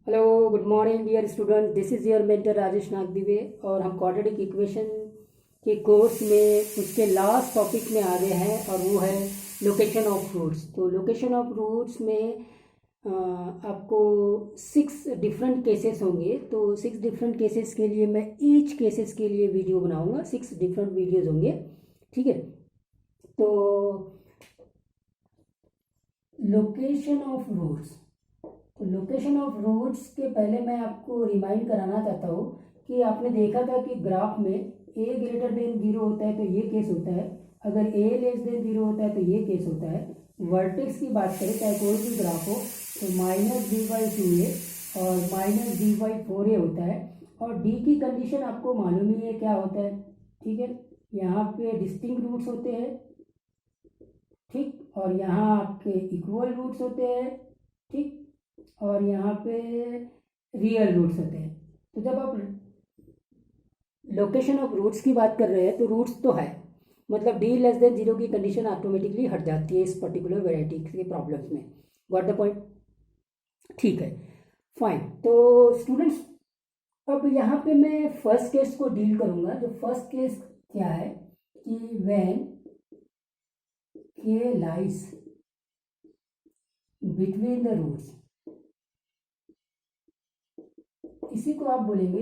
Hello good morning dear student, this is your mentor Rajesh Nagdive. और हम quadratic equation के course में उसके लास्ट टॉपिक में आ गए हैं और वो है लोकेशन ऑफ रूट्स। तो लोकेशन ऑफ रूट्स में आपको 6 डिफरेंट केसेस होंगे। तो 6 डिफरेंट केसेस के लिए मैं ईच केसेस के लिए वीडियो बनाऊंगा। 6 डिफरेंट वीडियोज़ होंगे, ठीक है। तो लोकेशन ऑफ रूट्स, तो लोकेशन ऑफ रूट्स के पहले मैं आपको रिमाइंड कराना चाहता हूँ कि आपने देखा था कि ग्राफ में ए ग्रेटर देन 0 होता है तो ये केस होता है, अगर ए लेस देन 0 होता है तो ये केस होता है। वर्टेक्स की बात करें चाहे कोई भी ग्राफ हो तो -b/2a और -b/4a होता है। और डी की कंडीशन आपको मालूम ही है क्या होता है, ठीक है। यहाँ पे डिस्टिंक्ट रूट्स होते हैं, ठीक, और यहाँ आपके इक्वल रूट्स होते हैं, ठीक, और यहाँ पे रियल रूट्स होते हैं। तो जब आप लोकेशन ऑफ रूट्स की बात कर रहे हैं तो रूट्स तो है, मतलब डी लेस देन 0 की कंडीशन ऑटोमेटिकली हट जाती है इस पर्टिकुलर वेराइटी के प्रॉब्लम्स में। गॉट द पॉइंट, ठीक है, फाइन। तो स्टूडेंट्स, अब यहाँ पे मैं फर्स्ट केस को डील करूंगा। जो फर्स्ट केस क्या है कि व्हेन के लाइज बिटवीन द रूट्स, इसी को आप बोलेंगे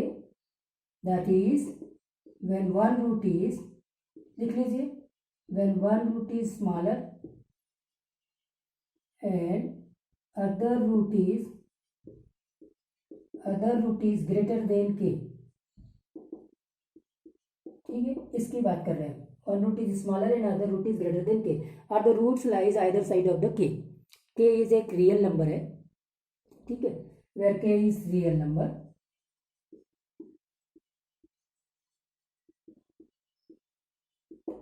that is when one root is, लिख लीजिए, when one root is smaller and other root is greater than K, ठीक है, इसकी बात कर रहे हैं। One root is smaller and other root is greater than K और the roots lies either side of the K is एक real number है, ठीक है, where K is real number.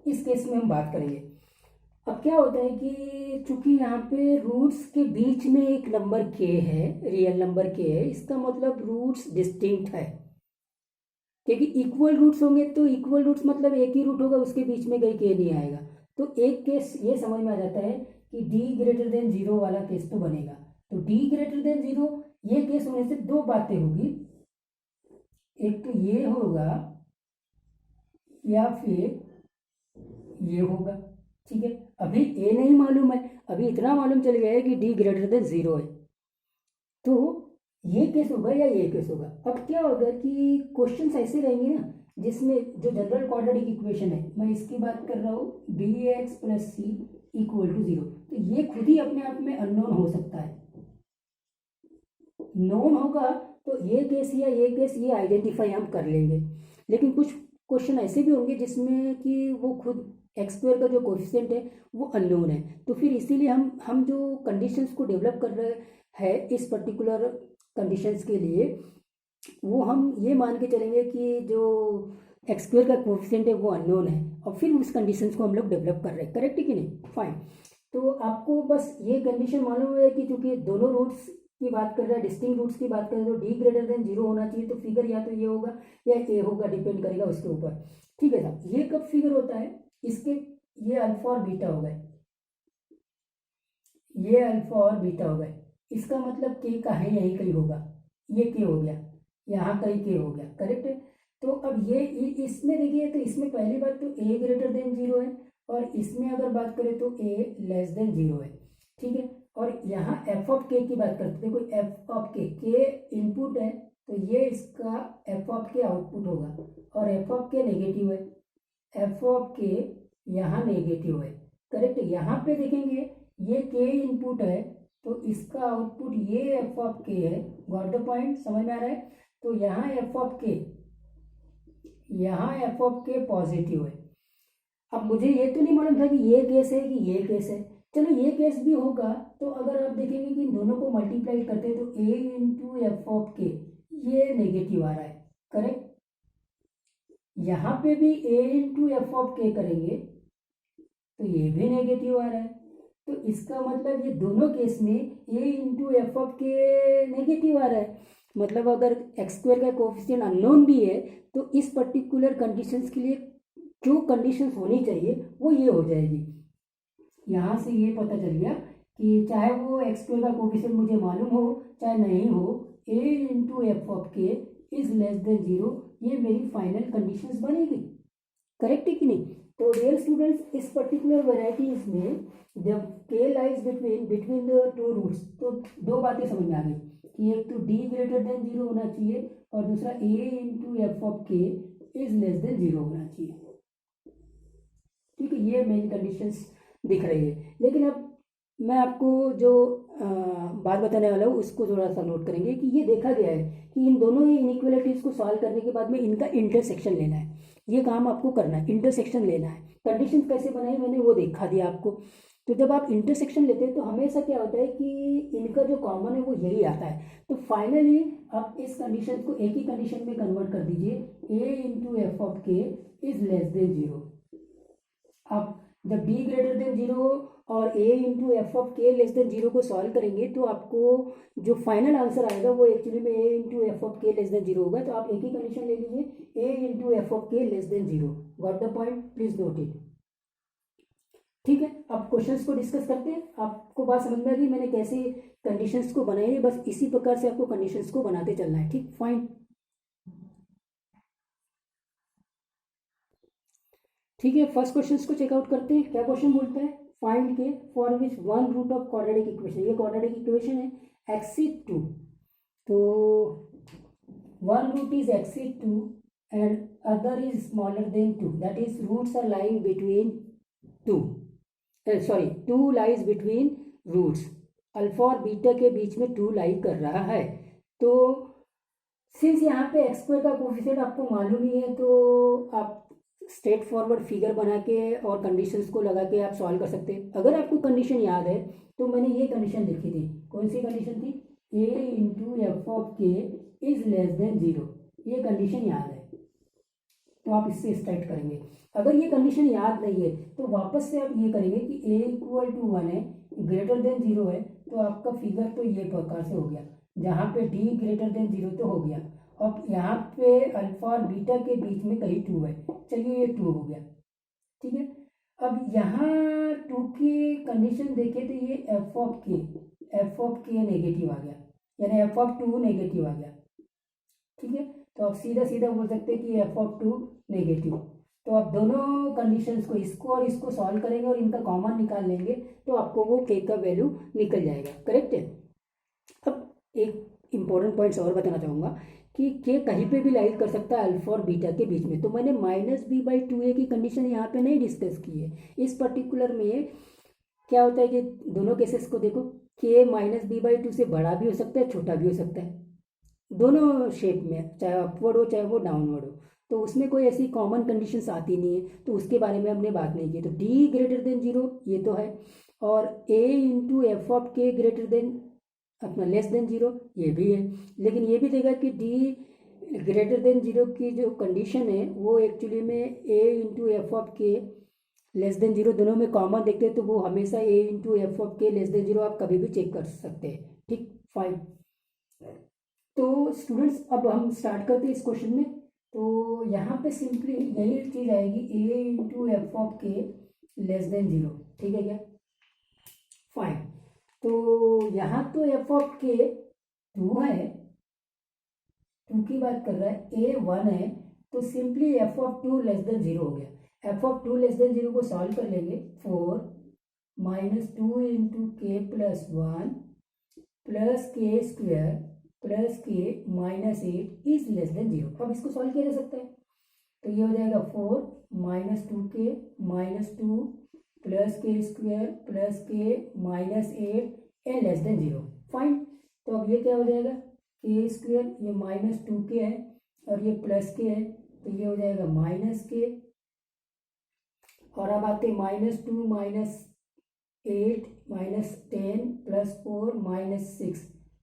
इस केस में हम बात करेंगे। अब क्या होता है कि चूंकि यहाँ पे रूट्स के बीच में एक नंबर के है, रियल नंबर के है, इसका मतलब रूट्स डिस्टिंक्ट है, क्योंकि इक्वल रूट्स होंगे तो इक्वल रूट्स मतलब एक ही रूट होगा, उसके बीच में कहीं के नहीं आएगा। तो एक केस ये समझ में आ जाता है कि डी ग्रेटर देन 0 वाला केस तो बनेगा। तो डी ग्रेटर देन 0 ये केस होने से दो बातें होगी, एक तो ये होगा या फिर ये होगा, ठीक है। अभी ए नहीं मालूम है, अभी इतना मालूम चल गया है कि डी ग्रेटर देन 0 है, तो ये केस होगा या ये केस होगा। अब क्या होगा कि क्वेश्चंस ऐसे रहेंगे ना जिसमें जो जनरल क्वाड्रेटिक इक्वेशन है, मैं इसकी बात कर रहा हूँ bx + c = 0, तो ये खुद ही अपने आप में अननोन हो सकता है। नोन होगा तो ये केस या ये केस ये आइडेंटिफाई हम कर लेंगे, लेकिन कुछ क्वेश्चन ऐसे भी होंगे जिसमें कि वो खुद x² का जो कोफिशिएंट है वो अननोन है। तो फिर इसीलिए हम जो कंडीशंस को डेवलप कर रहे हैं इस पर्टिकुलर कंडीशंस के लिए, वो हम ये मान के चलेंगे कि जो x² का कोफिशिएंट है वो अननोन है, और फिर उस कंडीशंस को हम लोग डेवलप कर रहे हैं। करेक्ट है कि नहीं? फाइन। तो आपको बस ये कंडीशन मालूम है कि चूंकि दोनों रूट्स की बात कर रहे हैं, डिस्टिंक्ट रूट्स की बात कर रहे हैं, तो डी ग्रेटर देन 0 होना चाहिए, तो फिगर या तो ये होगा या ए होगा, डिपेंड करेगा उसके ऊपर, ठीक है साहब। ये कब फिगर होता है, इसके ये अल्फा और बीटा हो गए, ये अल्फा और बीटा हो गए, इसका मतलब के का है यही कहीं होगा, ये के हो गया, यहाँ कहीं के हो गया, करेक्ट है। तो अब ये इसमें देखिए, तो इसमें पहली बात तो ए ग्रेटर देन 0 है, और इसमें अगर बात करें तो ए लेस देन 0 है, ठीक है। और यहाँ एफ ऑफ के की बात करते हैं, देखो एफ ऑफ के इनपुट है तो ये इसका एफ ऑफ के आउटपुट होगा, और एफ ऑफ के नेगेटिव है, एफ ऑफ के यहाँ नेगेटिव है, करेक्ट। यहाँ पे देखेंगे ये के इनपुट है तो इसका आउटपुट ये एफ ऑफ के है। गॉट द पॉइंट, समझ में आ रहा है? तो यहाँ एफ ऑफ के, यहाँ एफ ऑफ के पॉजिटिव है। अब मुझे ये तो नहीं मालूम था कि ये केस है कि ये केस है, चलो ये केस भी होगा। तो अगर आप देखेंगे कि इन दोनों को मल्टीप्लाई करते हैं तो ए इंटू एफ ऑफ के ये नेगेटिव आ रहा है, करेक्ट। यहाँ पे भी ए इंटू एफ ऑफ के करेंगे तो ये भी नेगेटिव आ रहा है। तो इसका मतलब ये दोनों केस में ए इंटू एफ ऑफ के नेगेटिव आ रहा है, मतलब अगर x² का कोफिशिएंट अननोन भी है तो इस पर्टिकुलर कंडीशंस के लिए जो कंडीशंस होनी चाहिए वो ये हो जाएगी। यहाँ से ये पता चल गया कि चाहे वो x² का कोफिशिएंट मुझे मालूम हो चाहे नहीं हो, ए इंटू एफ ऑफ के इज लेस देन 0, ये मेरी फाइनल कंडीशंस बनेगी। करेक्ट है कि नहीं? तो डियर स्टूडेंट्स, इस पर्टिकुलर वेराइटीज में जब K lies between the two roots, तो दो बातें समझ में आ गई कि एक तो डी ग्रेटर देन 0 होना चाहिए और दूसरा ए इंटू एफ ऑफ के इज लेस देन 0 होना चाहिए। ठीक है, ये मेन कंडीशंस दिख रही है। लेकिन अब मैं आपको जो बात बताने वाला हूँ उसको थोड़ा सा नोट करेंगे कि ये देखा गया है कि इन दोनों ही इनइक्वालिटीज़ को सॉल्व करने के बाद में इनका इंटरसेक्शन लेना है। ये काम आपको करना है, इंटरसेक्शन लेना है। कंडीशन कैसे बनाई मैंने वो दिखा दिया आपको। तो जब आप इंटरसेक्शन लेते हैं तो हमेशा क्या होता है कि इनका जो कॉमन है वो यही आता है। तो फाइनली आप इस कंडीशन को एक ही कंडीशन में कन्वर्ट कर दीजिए, ए इंटू एफ ऑफ के इज लेस देन 0। आप जब डी ग्रेटर देन 0 और ए इंटू एफ ऑफ के लेस देन 0 को सॉल्व करेंगे तो आपको जो फाइनल आंसर आएगा वो एक्चुअली में ए इंटू एफ ऑफ के लेस देन 0 होगा। तो आप एक ही कंडीशन ले लीजिए, ए इंटू एफ ऑफ के less than 0। Got the point? Please note it. ठीक है, अब क्वेश्चंस को डिस्कस करते हैं। आपको बात समझ में आ गई मैंने कैसे कंडीशंस को बनाई है? बस इसी प्रकार से आपको कंडीशंस को बनाते चलना है। ठीक, फाइन। ठीक है, फर्स्ट क्वेश्चन को चेकआउट करते हैं। क्या क्वेश्चन बोलता है? Find K for which one root of quadratic equation, ये क्वाड्रेटिक इक्वेशन है, एक्सिड 2। तो one root is exceed 2 and other is smaller than 2, that is roots are lying between 2, sorry 2 lies between roots, alpha और beta के बीच में 2 लाई कर रहा है। तो सिंस यहाँ पे एक्स स्क्वायर का कोफिशिएंट आपको मालूम ही है तो आप स्ट्रेट फॉरवर्ड फिगर बना के और कंडीशंस को लगा के आप सॉल्व कर सकते हैं। अगर आपको कंडीशन याद है तो मैंने ये कंडीशन लिखी थी। कौन सी कंडीशन थी? ए इंटू एफ ऑफ के इज लेस देन 0, ये कंडीशन याद है तो आप इससे स्टार्ट करेंगे। अगर ये कंडीशन याद नहीं है तो वापस से आप ये करेंगे कि ए इक्वल टू 1 है, ग्रेटर देन 0 है, तो आपका फिगर तो ये प्रकार से हो गया, जहाँ पे डी ग्रेटर देन 0 तो हो गया। अब यहाँ पे अल्फा और बीटा के बीच में कहीं 2 है, चलिए ये 2 हो गया। ठीक है, अब यहाँ 2 की कंडीशन देखें तो ये एफ ऑफ के नेगेटिव आ गया, यानी एफ ऑफ 2 नेगेटिव आ गया। ठीक है, तो आप सीधा सीधा बोल सकते हैं कि एफ ऑफ 2 नेगेटिव। तो आप दोनों कंडीशंस को, इसको और इसको सॉल्व करेंगे और इनका कॉमन निकाल लेंगे तो आपको वो के का वैल्यू निकल जाएगा। करेक्ट है। अब एक इंपॉर्टेंट पॉइंट्स और बताना चाहूँगा कि के कहीं पे भी लाइक कर सकता है अल्फा और बीटा के बीच में। तो मैंने -b/2a की कंडीशन यहाँ पे नहीं डिस्कस की है। इस पर्टिकुलर में क्या होता है कि दोनों केसेस को देखो, के -b/2 से बड़ा भी हो सकता है, छोटा भी हो सकता है, दोनों शेप में, चाहे अपवर्ड हो चाहे वो डाउनवर्ड हो। तो उसमें कोई ऐसी कॉमन कंडीशंस आती नहीं है, तो उसके बारे में हमने बात नहीं की। तो डी ग्रेटर देन 0 ये तो है, और ए इंटू एफ ऑफ के ग्रेटर देन अपना लेस देन 0 ये भी है। लेकिन ये भी देगा कि डी ग्रेटर देन 0 की जो कंडीशन है वो एक्चुअली में ए इंटू एफ ऑफ के लेस देन 0 दोनों में कॉमन देखते हैं, तो वो हमेशा ए इंटू एफ ऑफ के लेस देन 0 आप कभी भी चेक कर सकते हैं। ठीक, फाइन। तो स्टूडेंट्स अब हम स्टार्ट करते हैं इस क्वेश्चन में। तो यहाँ पे सिंपली यही चीज़ आएगी, ए इंटू एफ ऑफ के लेस देन 0। ठीक है क्या? फाइन। तो यहाँ तो एफ ऑफ के 2 है, 2 की बात कर रहा है, ए 1 है, तो simply F of 2 less than 0 हो गया। एफ ऑफ 2 लेस देन 0 को सॉल्व कर लेंगे, 4 -2 इंटू के प्लस 1 प्लस के स्क्वायर प्लस के -8 इज लेस देन 0। अब इसको सॉल्व किया जा सकता है, तो ये हो जाएगा 4 -2 के -2 प्लस के स्क्वायर प्लस के -8 एंड लेस देन 0। फाइन। तो अब ये क्या हो जाएगा, के स्क्वायर, ये -2 के है और ये प्लस के है, तो ये हो जाएगा -के। और अब आते -2 -8 -10 प्लस 4 -6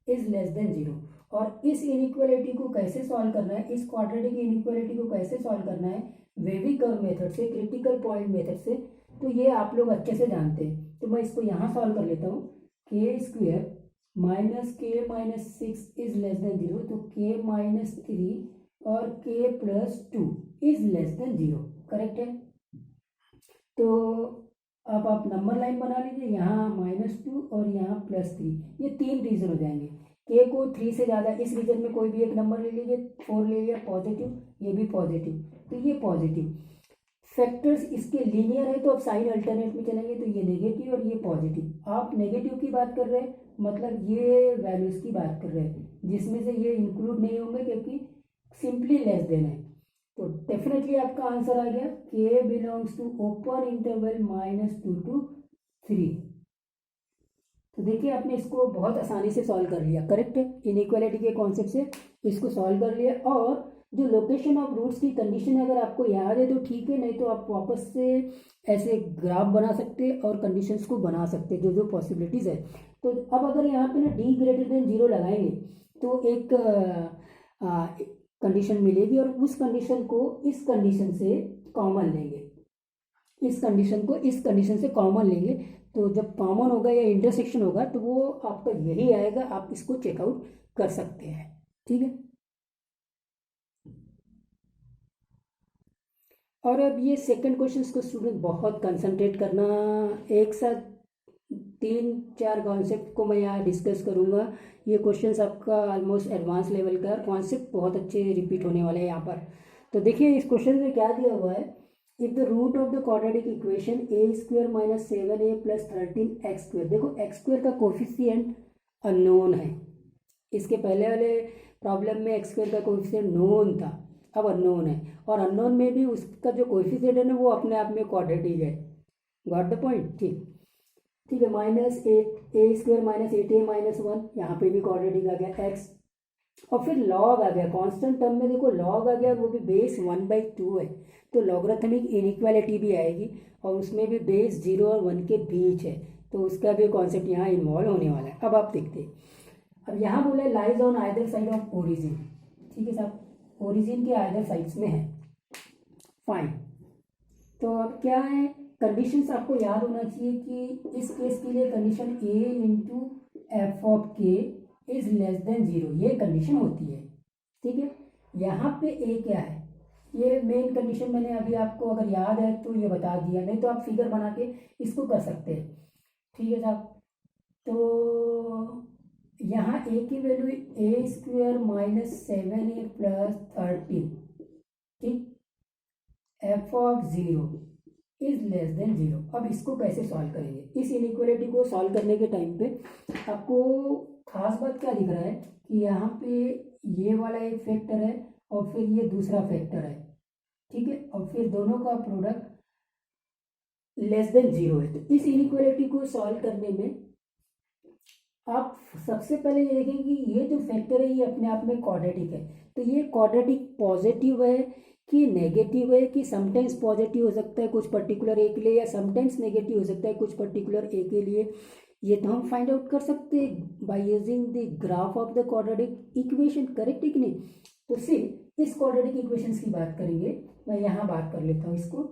इज लेस देन 0। और इस इनइक्वालिटी को कैसे सॉल्व करना है, इस क्वाड्रेटिक इनइक्वालिटी को कैसे सॉल्व करना है, वेवी कर्व मेथड से, क्रिटिकल पॉइंट मेथड से, तो ये आप लोग अच्छे से जानते हैं। तो मैं इसको यहाँ सॉल्व कर लेता हूँ। के square -k -6 is less than 0, तो k -3 और k plus 2 is less than 0। Correct है। तो अब आप नंबर लाइन बना लीजिए, यहाँ -2 और यहाँ +3, ये 3 रीजन हो जाएंगे। के को 3 से ज़्यादा, इस रीजन में कोई भी एक नंबर ले लीजिए, 4 ले लिया पॉजिटिव, ये भी पॉजिटिव, तो ये पॉजिटिव। फैक्टर्स इसके लीनियर है तो अब साइन अल्टरनेट में चलेंगे, तो ये नेगेटिव और ये पॉजिटिव। आप नेगेटिव की बात कर रहे हैं, मतलब ये वैल्यूज़ की बात कर रहे हैं जिसमें से ये इंक्लूड नहीं होंगे क्योंकि सिंपली लेस देन है। तो डेफिनेटली आपका आंसर आ गया, K belongs to open interval -2 to 3। तो देखिए आपने इसको बहुत आसानी से सॉल्व कर लिया, करेक्ट है, इनइक्वालिटी के कॉन्सेप्ट से इसको सॉल्व कर लिया। और जो लोकेशन ऑफ रूट्स की कंडीशन अगर आपको याद है तो ठीक है, नहीं तो आप वापस से ऐसे ग्राफ बना सकते और कंडीशंस को बना सकते जो जो पॉसिबिलिटीज़ है। तो अब अगर यहाँ पे ना d ग्रेटर देन 0 लगाएंगे तो एक कंडीशन मिलेगी और उस कंडीशन को इस कंडीशन से कॉमन लेंगे, इस कंडीशन को इस कंडीशन से कॉमन लेंगे। तो जब कॉमन होगा या इंटरसेक्शन होगा तो वो आपका यही आएगा, आप इसको चेकआउट कर सकते हैं, ठीक है। और अब ये सेकंड क्वेश्चन को स्टूडेंट बहुत कंसंट्रेट करना, एक साथ 3-4 कॉन्सेप्ट को मैं यहाँ डिस्कस करूँगा। ये क्वेश्चंस आपका ऑलमोस्ट एडवांस लेवल का, कॉन्सेप्ट बहुत अच्छे रिपीट होने वाले हैं यहाँ पर। तो देखिए इस क्वेश्चन में क्या दिया हुआ है, if the root of the quadratic equation a² - 7a + 13x²। देखो x² का कोफिशिएंट अननोन है, इसके पहले वाले प्रॉब्लम में x² का कोफिशिएंट नोन था, अब अननोन है, और अननोन में भी उसका जो कोफिशिएंट है ना वो अपने आप में क्वाड्रेटिक है। गॉट द पॉइंट, ठीक है। -8a² - 8a - 1, यहाँ पे भी क्वाड्रेटिक आ गया x, और फिर लॉग आ गया, कांस्टेंट टर्म में देखो लॉग आ गया, वो भी बेस 1/2 है, तो लॉगरिथमिक इनइक्वालिटी भी आएगी, और उसमें भी बेस 0 और 1 के बीच है, तो उसका भी कॉन्सेप्ट यहाँ इन्वॉल्व होने वाला है। अब आप देखते हैं, अब यहाँ बोला lies on either side of origin, ठीक है साहब, ओरिजिन के आइदर साइड्स में है, फाइन। तो अब क्या है, कंडीशंस आपको याद होना चाहिए कि इस केस के लिए condition a × f(k) is less than 0, ये कंडीशन होती है, ठीक है। यहाँ पे a क्या है, ये मेन कंडीशन मैंने अभी आपको अगर याद है तो ये बता दिया, नहीं तो आप फिगर बना के इसको कर सकते हैं, ठीक है साहब। तो यहाँ a की वैल्यू a² - 7a + 13, ठीक, f(0) इज लेस देन 0। अब इसको कैसे सॉल्व करेंगे, इस इनइक्वालिटी को सॉल्व करने के टाइम पे आपको खास बात क्या दिख रहा है कि यहाँ पे ये वाला एक फैक्टर है और फिर ये दूसरा फैक्टर है, ठीक है, और फिर दोनों का प्रोडक्ट लेस देन 0 है। तो इस इनइक्वालिटी को सॉल्व करने में आप सबसे पहले ये देखेंगे कि ये जो फैक्टर है ये अपने आप में क्वाड्रेटिक है, तो ये क्वाड्रेटिक पॉजिटिव है कि नेगेटिव है, कि समटाइम्स पॉजिटिव हो सकता है कुछ पर्टिकुलर ए के लिए, या समटाइम्स नेगेटिव हो सकता है कुछ पर्टिकुलर ए के लिए, ये तो हम फाइंड आउट कर सकते हैं by using the graph of the quadratic equation, correct है कि नहीं। तो सिर्फ इस क्वाड्रेटिक इक्वेशंस की बात करेंगे, मैं यहाँ बात कर लेता हूँ इसको।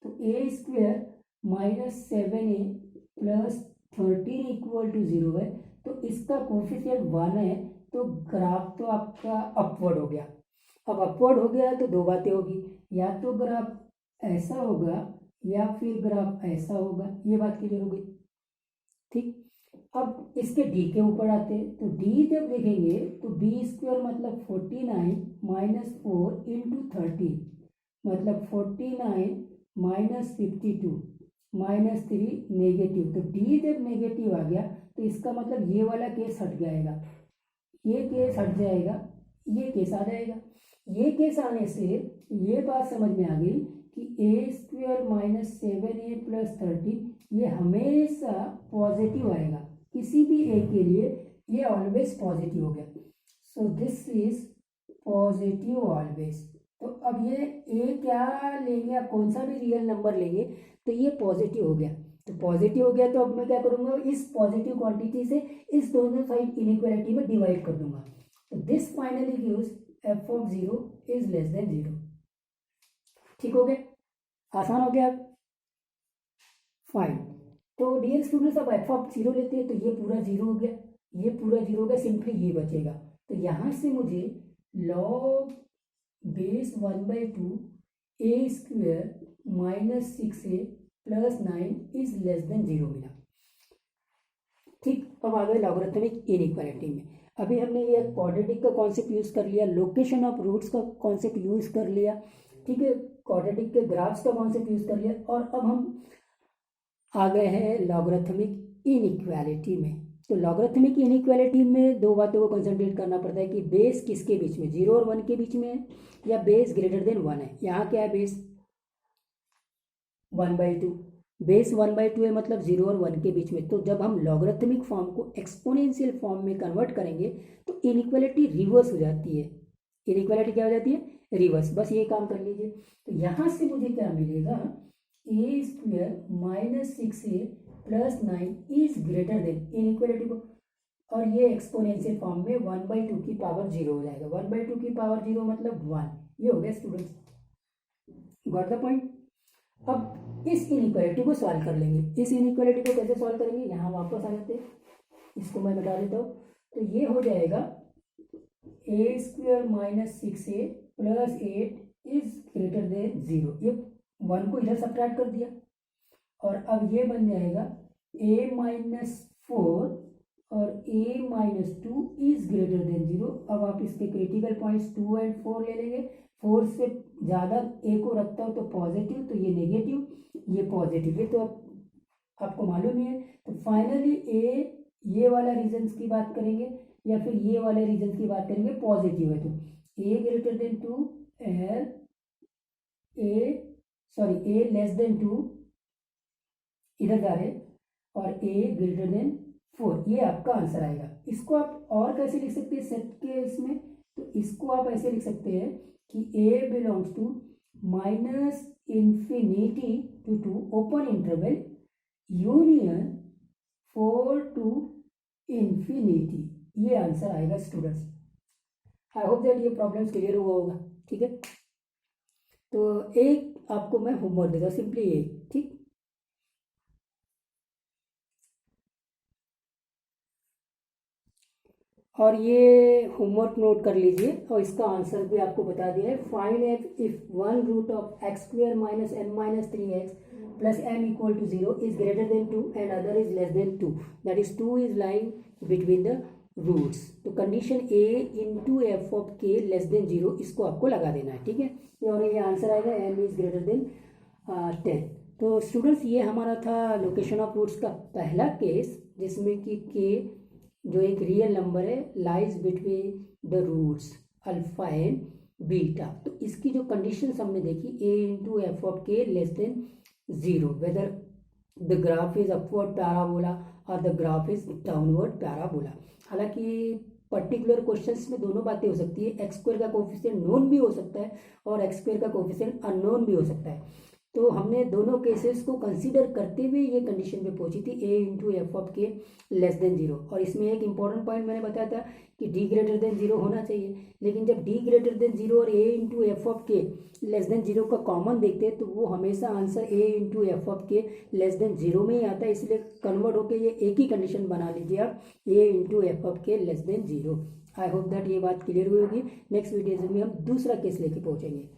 तो a² - 7a + 13 = 0 है, तो इसका कोफिशिएंट 1 है, तो ग्राफ तो आपका अपवर्ड हो गया। अब अपवर्ड हो गया तो दो बातें होगी, या तो ग्राफ ऐसा होगा या फिर ग्राफ ऐसा होगा, ये बात क्लियर हो गई, ठीक। अब इसके डी के ऊपर आते हैं, तो डी जब देखेंगे तो b² मतलब 49 - 4 × 13 मतलब 49 - 52 - 3 नेगेटिव। तो डी जब नेगेटिव आ गया तो इसका मतलब ये वाला केस हट जाएगा, ये केस हट जाएगा, ये केस आ जाएगा। ये केस आने से ये बात समझ में आ गई कि a² - 7a + 13 ये हमेशा पॉजिटिव आएगा, किसी भी a के लिए ये ऑलवेज पॉजिटिव हो गया। So this is positive always. तो अब ये a क्या लेंगे, आप कौन सा भी रियल नंबर लेंगे तो ये पॉजिटिव हो गया। तो पॉजिटिव हो गया तो अब मैं क्या करूँगा, इस पॉजिटिव क्वांटिटी से इस दोनों साइड इनइक्वालिटी में डिवाइड कर दूंगा। तो this finally gives f(0) is less than 0। ठीक हो गया, आसान हो गया, फाइन। तो डियर स्टूडेंट्स अब f(0) लेते हैं तो ये पूरा 0 हो गया, ये पूरा 0 हो गया, सिंपली ये बचेगा। तो यहाँ से मुझे log base 1/2 a² - 6a + 9 is less than 0 मिला। ठीक, अब आ गए लॉगरिथमिक इनइक्वालिटी में। अभी हमने ये क्वाड्रेटिक का कॉन्सेप्ट यूज़ कर लिया, लोकेशन ऑफ रूट्स का कॉन्सेप्ट यूज़ कर लिया, ठीक है, क्वाड्रेटिक के ग्राफ्स का कॉन्सेप्ट यूज़ कर लिया, और अब हम आ गए हैं लॉगरिथमिक इनइक्वालिटी में। तो लॉगरिथमिक इनइक्वालिटी में दो बातों को कंसंट्रेट करना पड़ता है कि बेस किसके बीच में, 0 और 1 के बीच में है, या बेस ग्रेटर देन 1 है। यहाँ क्या है, बेस 1/2, बेस 1/2 है, मतलब 0 और 1 के बीच में। तो जब हम लॉगरिथमिक फॉर्म को एक्सपोनेंशियल फॉर्म में कन्वर्ट करेंगे तो इनइक्वालिटी रिवर्स हो जाती है। इनइक्वालिटी क्या हो जाती है, रिवर्स। बस ये काम कर लीजिए। तो यहाँ से मुझे क्या मिलेगा, a² - 6a + 9 is greater then, inequality को, और ये एक्सपोनेंशियल फॉर्म में 1/2 की पावर 0 हो जाएगा। 1/2 की पावर 0 मतलब 1। ये हो गया स्टूडेंट्स, गॉट द पॉइंट। अब इस इनइक्वालिटी को सॉल्व कर लेंगे। इस इनइक्वालिटी को कैसे सॉल्व करेंगे, यहाँ वापस आ जाते हैं, इसको मैं बता देता हूँ। तो ये हो जाएगा a² - 6a + 8 is greater then 0। ये 1 को इधर सब्ट्रैक्ट कर दिया, और अब ये बन जाएगा a - 4 और a - 2 इज ग्रेटर देन 0। अब आप इसके क्रिटिकल पॉइंट्स 2 और 4 ले लेंगे। 4 से ज़्यादा a को रखता हो तो पॉजिटिव, तो ये नेगेटिव, ये पॉजिटिव, ये तो आपको मालूम ही है। तो फाइनली ये वाला रीजन्स की बात करेंगे या फिर ये वाले रीजन्स की बात करेंगे, पॉजिटिव है तो a greater than 2 L a less than 2 इधर जा रहे, और a ग्रेटर देन 4, ये आपका आंसर आएगा। इसको आप और कैसे लिख सकते हैं सेट के इसमें, तो इसको आप ऐसे लिख सकते हैं कि a belongs to -infinity to 2 open interval union 4 to infinity, ये आंसर आएगा स्टूडेंट्स। आई होप दैट ये प्रॉब्लम्स क्लियर हुआ होगा, ठीक है। तो एक आपको मैं होमवर्क देता हूँ, सिंपली एक, ठीक। और ये होमवर्क नोट कर लीजिए, और इसका आंसर भी आपको बता दिया है। Find F if one root of x² - n - 3x plus m equal to 0 is greater than 2 and other is less than 2, that is 2 is lying between the roots। तो condition a into f of k less than 0, इसको आपको लगा देना है, ठीक है। और ये आंसर आएगा m इज ग्रेटर देन 10। तो स्टूडेंट्स ये हमारा था लोकेशन ऑफ रूट्स का पहला केस, जिसमें कि k जो एक रियल नंबर है lies between the roots alpha and beta. तो इसकी जो कंडीशंस हमने देखी, a into f of k less than 0, whether the graph is upward parabola और the graph is downward parabola. हालांकि पर्टिकुलर क्वेश्चंस में दोनों बातें हो सकती है, x² का कोफिशिएंट नोन भी हो सकता है और x² का कोफिशिएंट अननोन भी हो सकता है। तो हमने दोनों केसेस को कंसीडर करते हुए ये कंडीशन पे पहुंची थी, a into f of k less than 0। और इसमें एक इंपॉर्टेंट पॉइंट मैंने बताया था कि d ग्रेटर देन 0 होना चाहिए, लेकिन जब d ग्रेटर देन 0 और a into f of k less than 0 का कॉमन देखते हैं तो वो हमेशा answer a into f of k less than 0 में ही आता है, इसलिए कन्वर्ट होकर ये एक ही कंडीशन बना लीजिए आप, a into f of k less than 0। I hope that ये बात क्लियर हुई होगी। नेक्स्ट वीडियो में हम दूसरा केस लेके पहुंचेंगे।